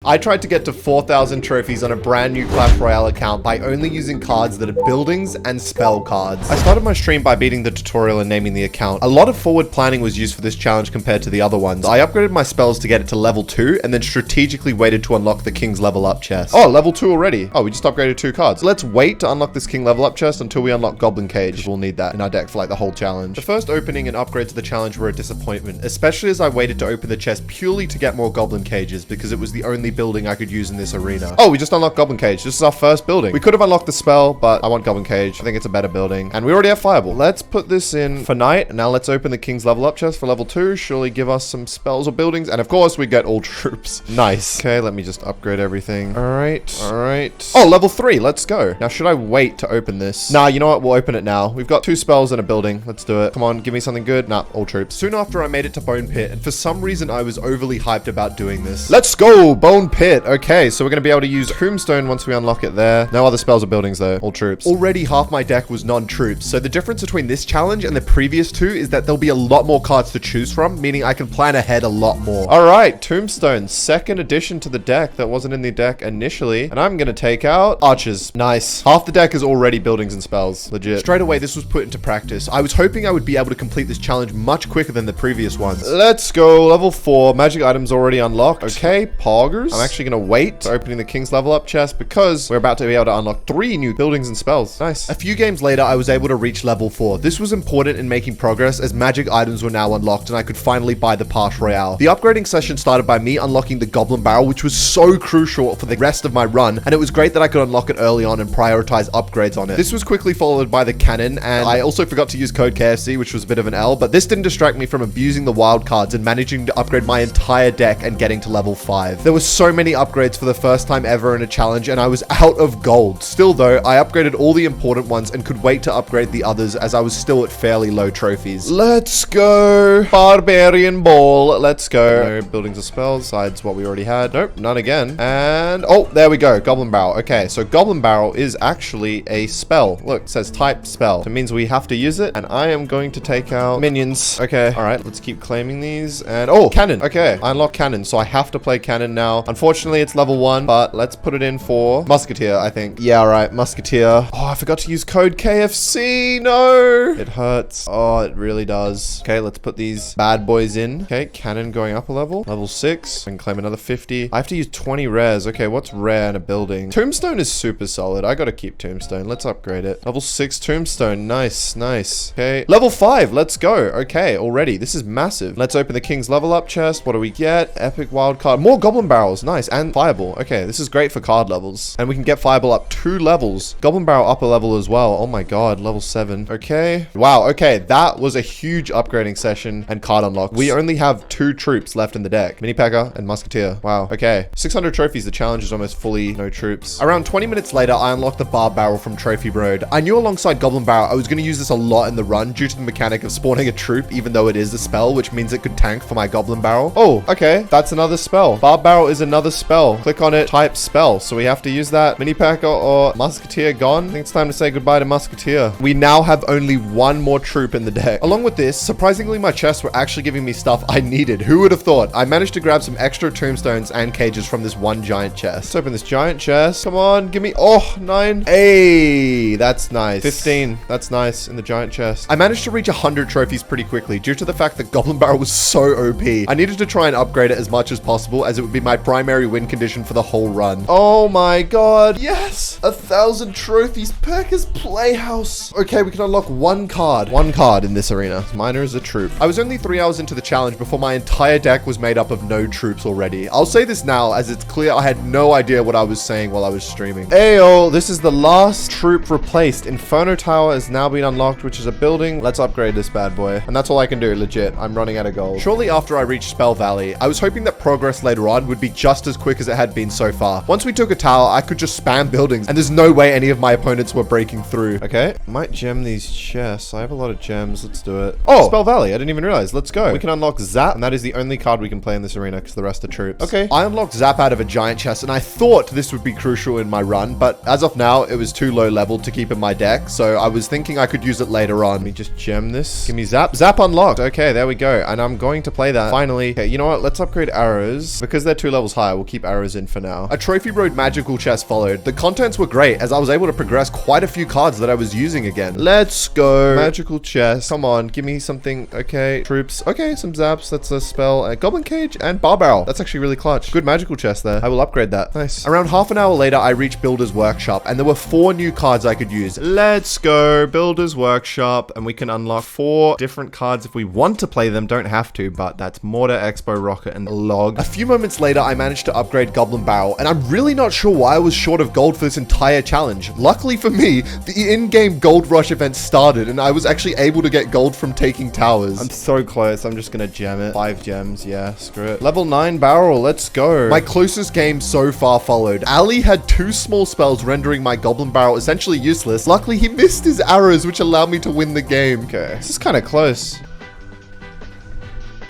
I tried to get to 4,000 trophies on a brand new Clash Royale account by only using cards that are buildings and spell cards. I started my stream by beating the tutorial and naming the account. A lot of forward planning was used for this challenge compared to the other ones. I upgraded my spells to get it to level 2 and then strategically waited to unlock the King's level up chest. Oh, level 2 already. Oh, we just upgraded 2 cards. Let's wait to unlock this King level up chest until we unlock Goblin Cage. We'll need that in our deck for like the whole challenge. The first opening and upgrade to the challenge were a disappointment, especially as I waited to open the chest purely to get more Goblin Cages because it was the only building I could use in this arena. Oh, we just unlocked Goblin Cage. This is our first building. We could have unlocked the spell, but I want Goblin Cage. I think it's a better building. And we already have Fireball. Let's put this in for night. Now let's open the King's level up chest for level 2. Surely give us some spells or buildings. And of course, we get all troops. Nice. Okay, let me just upgrade everything. All right. All right. Oh, level 3. Let's go. Now, should I wait to open this? Nah, you know what? We'll open it now. We've got 2 spells and a building. Let's do it. Come on, give me something good. Nah, all troops. Soon after, I made it to Bone Pit. And for some reason, I was overly hyped about doing this. Let's go, Bone Pit. Okay, so we're going to be able to use Tombstone once we unlock it there. No other spells or buildings though. All troops. Already half my deck was non-troops. So the difference between this challenge and the previous 2 is that there'll be a lot more cards to choose from, meaning I can plan ahead a lot more. All right, Tombstone, second addition to the deck that wasn't in the deck initially. And I'm going to take out archers. Nice. Half the deck is already buildings and spells. Legit. Straight away, this was put into practice. I was hoping I would be able to complete this challenge much quicker than the previous ones. Let's go. Level 4. Magic items already unlocked. Okay, poggers. I'm actually going to wait for opening the King's level up chest because we're about to be able to unlock 3 new buildings and spells. Nice. A few games later, I was able to reach level 4. This was important in making progress as magic items were now unlocked and I could finally buy the pass Royale. The upgrading session started by me unlocking the Goblin Barrel, which was so crucial for the rest of my run, and it was great that I could unlock it early on and prioritize upgrades on it. This was quickly followed by the cannon, and I also forgot to use code KFC, which was a bit of an L, but this didn't distract me from abusing the wild cards and managing to upgrade my entire deck and getting to level 5. There were so many upgrades for the first time ever in a challenge, and I was out of gold. Still though, I upgraded all the important ones and could wait to upgrade the others as I was still at fairly low trophies. Let's go. Barbarian Ball. Let's go. No buildings or spells besides what we already had. Nope, none again. And oh, there we go. Goblin Barrel. Okay, so Goblin Barrel is actually a spell. Look, it says type spell. It means we have to use it, and I am going to take out minions. Okay, all right, let's keep claiming these. And oh, cannon. Okay, I unlock cannon, so I have to play cannon now. Unfortunately, it's level 1, but let's put it in for Musketeer, I think. Yeah, all right, Musketeer. Oh, I forgot to use code KFC. No, it hurts. Oh, it really does. Okay, let's put these bad boys in. Okay, cannon going up a level. Level 6. I can claim another 50. I have to use 20 rares. Okay, what's rare in a building? Tombstone is super solid. I gotta keep Tombstone. Let's upgrade it. Level 6 Tombstone. Nice, nice. Okay, level 5. Let's go. Okay, already. This is massive. Let's open the King's level up chest. What do we get? Epic wild card. More Goblin Barrels. Nice. And Fireball. Okay, this is great for card levels. And we can get Fireball up 2 levels. Goblin Barrel up a level as well. Oh my god, level 7. Okay. Wow, okay. That was a huge upgrading session and card unlocks. We only have 2 troops left in the deck. Mini Packer and Musketeer. Wow. Okay. 600 trophies. The challenge is almost fully no troops. Around 20 minutes later, I unlocked the Barb Barrel from Trophy Road. I knew alongside Goblin Barrel, I was going to use this a lot in the run due to the mechanic of spawning a troop, even though it is a spell, which means it could tank for my Goblin Barrel. Oh, okay. That's another spell. Barb Barrel is another spell. Click on it, type spell. So we have to use that. Mini Packer or Musketeer gone. I think it's time to say goodbye to Musketeer. We now have only 1 more troop in the deck. Along with this, surprisingly, my chests were actually giving me stuff I needed. Who would have thought? I managed to grab some extra tombstones and cages from this one giant chest. Let's open this giant chest. Come on, give me, oh, 9. Hey, that's nice. 15, that's nice in the giant chest. I managed to reach 100 trophies pretty quickly due to the fact that Goblin Barrel was so OP. I needed to try and upgrade it as much as possible as it would be my primary win condition for the whole run. Oh my god, yes, 1,000 trophies. Pecker's Playhouse. Okay, we can unlock 1 card. 1 card in this arena. Miner is a troop. I was only 3 hours into the challenge before my entire deck was made up of no troops already. I'll say this now as it's clear I had no idea what I was saying while I was streaming. Ayo, this is the last troop replaced. Inferno Tower has now been unlocked, which is a building. Let's upgrade this bad boy. And that's all I can do, legit. I'm running out of gold. Shortly after I reached Spell Valley, I was hoping that progress later on would be just as quick as it had been so far. Once we took a tower, I could just spam buildings, and there's no way any of my opponents were breaking through. Okay, might gem these chests. I have a lot of gems. Let's do it. Oh, Spell Valley. I didn't even realize. Let's go. We can unlock Zap, and that is the only card we can play in this arena because the rest are troops. Okay, I unlocked Zap out of a giant chest, and I thought this would be crucial in my run, but as of now, it was too low level to keep in my deck, so I was thinking I could use it later on. Let me just gem this. Give me Zap. Zap unlocked. Okay, there we go, and I'm going to play that finally. Okay, you know what? Let's upgrade arrows because they're 2 levels levels higher. We'll keep arrows in for now. A trophy road magical chest followed. The contents were great as I was able to progress quite a few cards that I was using again. Let's go. Magical chest. Come on, give me something. Okay, troops. Okay, some zaps. That's a spell. A goblin cage and bar barrel. That's actually really clutch. Good magical chest there. I will upgrade that. Nice. Around half an hour later, I reached Builder's Workshop and there were 4 new cards I could use. Let's go. Builder's Workshop, and we can unlock 4 different cards if we want to play them. Don't have to, but that's Mortar, Expo, Rocket, and Log. A few moments later, I managed to upgrade Goblin Barrel, and I'm really not sure why I was short of gold for this entire challenge. Luckily for me, the in-game gold rush event started, and I was actually able to get gold from taking towers. I'm so close. I'm just gonna gem it. 5 gems. Yeah, screw it. Level 9 barrel. Let's go. My closest game so far followed. Ali had 2 small spells rendering my Goblin Barrel essentially useless. Luckily, he missed his arrows, which allowed me to win the game. Okay, this is kind of close.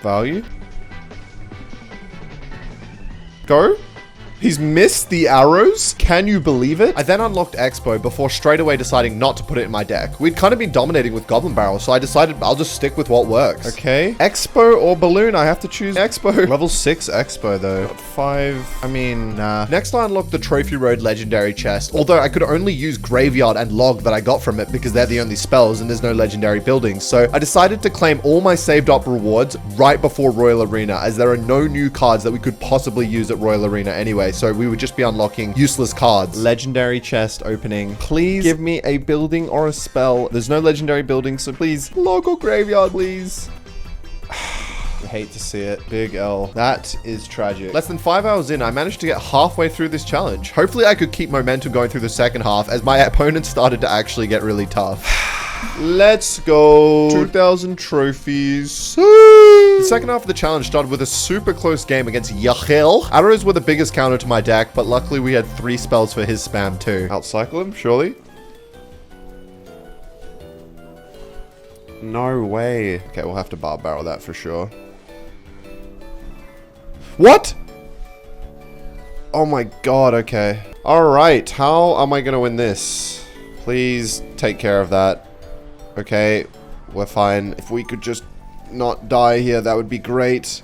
Value. Go. He's missed the arrows? Can you believe it? I then unlocked Expo before straight away deciding not to put it in my deck. We'd kind of been dominating with Goblin Barrel, so I decided I'll just stick with what works. Okay. Expo or Balloon? I have to choose Expo. Level 6 Expo though. Got 5. I mean, nah. Next I unlocked the Trophy Road Legendary chest, although I could only use Graveyard and Log that I got from it because they're the only spells and there's no legendary buildings. So I decided to claim all my saved up rewards right before Royal Arena, as there are no new cards that we could possibly use at Royal Arena anyway. So we would just be unlocking useless cards. Legendary chest opening. Please give me a building or a spell. There's no legendary building, so please. Log or Graveyard, please. I hate to see it. Big L. That is tragic. Less than 5 hours in, I managed to get halfway through this challenge. Hopefully I could keep momentum going through the second half as my opponents started to actually get really tough. Let's go. 2,000 trophies. The second half of the challenge started with a super close game against Yachel. Arrows were the biggest counter to my deck, but luckily we had 3 spells for his spam too. Outcycle him, surely. No way. Okay, we'll have to bar barrel that for sure. What? Oh my god, okay. Alright, how am I gonna win this? Please take care of that. Okay, we're fine. If we could just not die here, that would be great.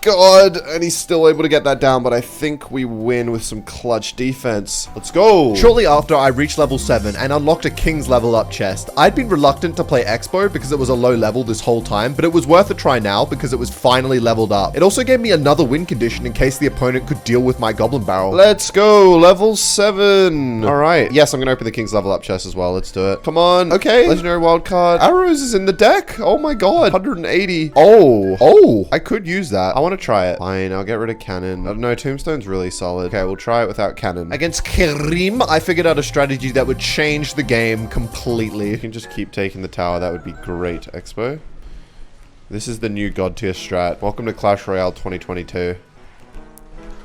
God, and he's still able to get that down, but I think we win with some clutch defense. Let's go. Shortly after, I reached level 7 and unlocked a King's level up chest. I'd been reluctant to play Expo because it was a low level this whole time, but it was worth a try now because it was finally leveled up. It also gave me another win condition in case the opponent could deal with my Goblin Barrel. Let's go, level 7. All right. Yes, I'm gonna open the King's level up chest as well. Let's do it. Come on. Okay. Legendary wild card. Arrows is in the deck. Oh my god. 180. Oh, I could use that. I want to try it. Fine, I'll get rid of cannon. I don't know, Tombstone's really solid. Okay, we'll try it without cannon. Against Kerim, I figured out a strategy that would change the game completely. You can just keep taking the tower. That would be great. Expo. This is the new god tier strat. Welcome to Clash Royale 2022.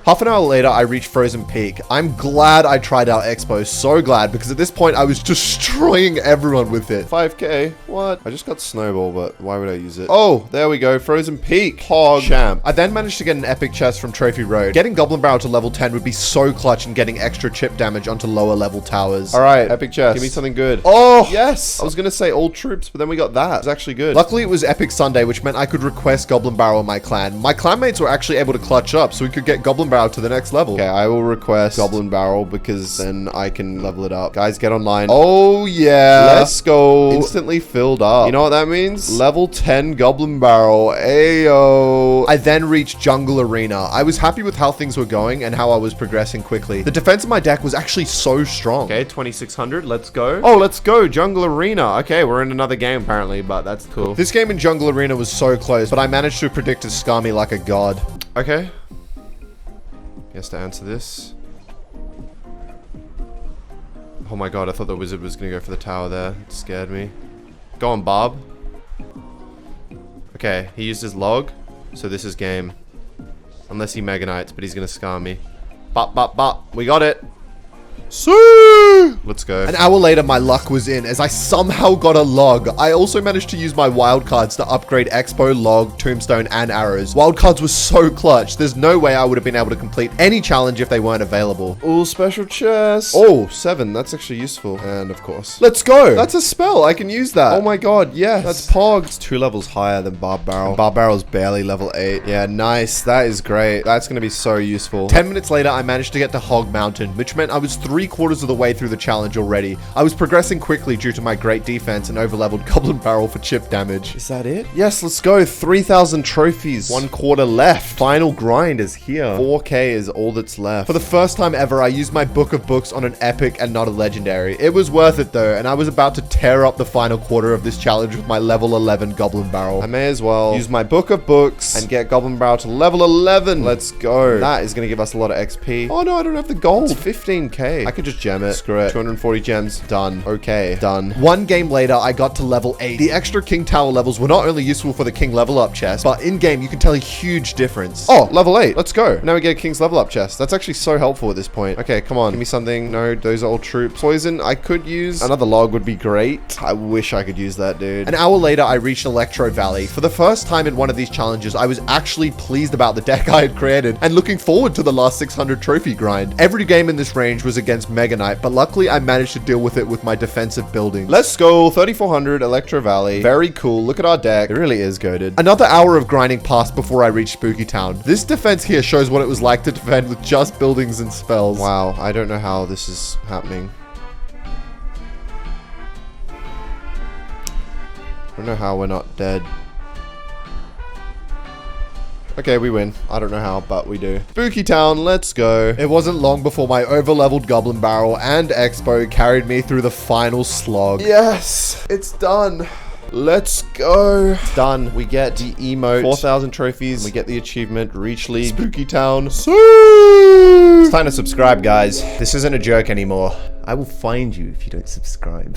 Half an hour later, I reached Frozen Peak. I'm glad I tried out Expo, so glad, because at this point, I was destroying everyone with it. 5k, what? I just got Snowball, but why would I use it? Oh, there we go, Frozen Peak. Hog champ. I then managed to get an epic chest from Trophy Road. Getting Goblin Barrel to level 10 would be so clutch in getting extra chip damage onto lower level towers. All right, epic chest. Give me something good. Oh, yes. I was gonna say all troops, but then we got that. It was actually good. Luckily, it was Epic Sunday, which meant I could request Goblin Barrel in my clan. My clanmates were actually able to clutch up, so we could get Goblin Barrel to the next level. Okay, I will request Goblin Barrel because then I can level it up. Guys, get online. Oh, yeah. Let's go. Instantly filled up. You know what that means? Level 10 Goblin Barrel. Ayo. I then reached Jungle Arena. I was happy with how things were going and how I was progressing quickly. The defense of my deck was actually so strong. Okay, 2600. Let's go. Oh, let's go. Jungle Arena. Okay, we're in another game apparently, but that's cool. This game in Jungle Arena was so close, but I managed to predict his Scummy like a god. Okay. He has to answer this. Oh my god, I thought the wizard was going to go for the tower there. It scared me. Go on, Bob. Okay, he used his log, so this is game. Unless he Mega Knights, but he's going to scar me. Bop, bop, bop. We got it. Let's go. An hour later, my luck was in as I somehow got a log. I also managed to use my wild cards to upgrade Expo, log, tombstone, and arrows. Wild cards were so clutch. There's no way I would have been able to complete any challenge if they weren't available. Oh, special chest. Oh, 7. That's actually useful. And of course, let's go. That's a spell. I can use that. Oh my god, yes. That's Pog. It's 2 levels higher than Barb Barrel. Barb Barrel's barely level 8. Yeah, nice. That is great. That's going to be so useful. 10 minutes later, I managed to get to Hog Mountain, which meant I was 3/4 of the way through the challenge already. I was progressing quickly due to my great defense and overleveled Goblin Barrel for chip damage. Is that it? Yes, let's go. 3,000 trophies. 1/4 left. Final grind is here. 4K is all that's left. For the first time ever, I used my book of books on an epic and not a legendary. It was worth it though, and I was about to tear up the final quarter of this challenge with my level 11 Goblin Barrel. I may as well use my book of books and get Goblin Barrel to level 11. Let's go. That is going to give us a lot of XP. Oh no, I don't have the gold. It's 15K. I could just gem it. Screw it. 240 gems. Done. Okay. Done. One game later, I got to level 8. The extra King Tower levels were not only useful for the King level up chest, but in game, you can tell a huge difference. Oh, level 8. Let's go. Now we get a King's level up chest. That's actually so helpful at this point. Okay, come on. Give me something. No, those are all troops. Poison, I could use. Another log would be great. I wish I could use that, dude. An hour later, I reached Electro Valley. For the first time in one of these challenges, I was actually pleased about the deck I had created and looking forward to the last 600 trophy grind. Every game in this range was against Mega Knight, but luckily I managed to deal with it with my defensive building. Let's go. 3400 Electro Valley. Very cool. Look at our deck. It really is goated. Another hour of grinding passed before I reached Spooky Town. This defense here shows what it was like to defend with just buildings and spells. Wow. I don't know how this is happening. I don't know how we're not dead. Okay, we win. I don't know how, but we do. Spooky Town, let's go. It wasn't long before my overleveled Goblin Barrel and Expo carried me through the final slog. Yes, it's done. Let's go. It's done. We get the emote. 4,000 trophies. We get the achievement. Reach League. Spooky Town. It's time to subscribe, guys. This isn't a joke anymore. I will find you if you don't subscribe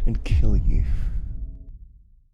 and kill you.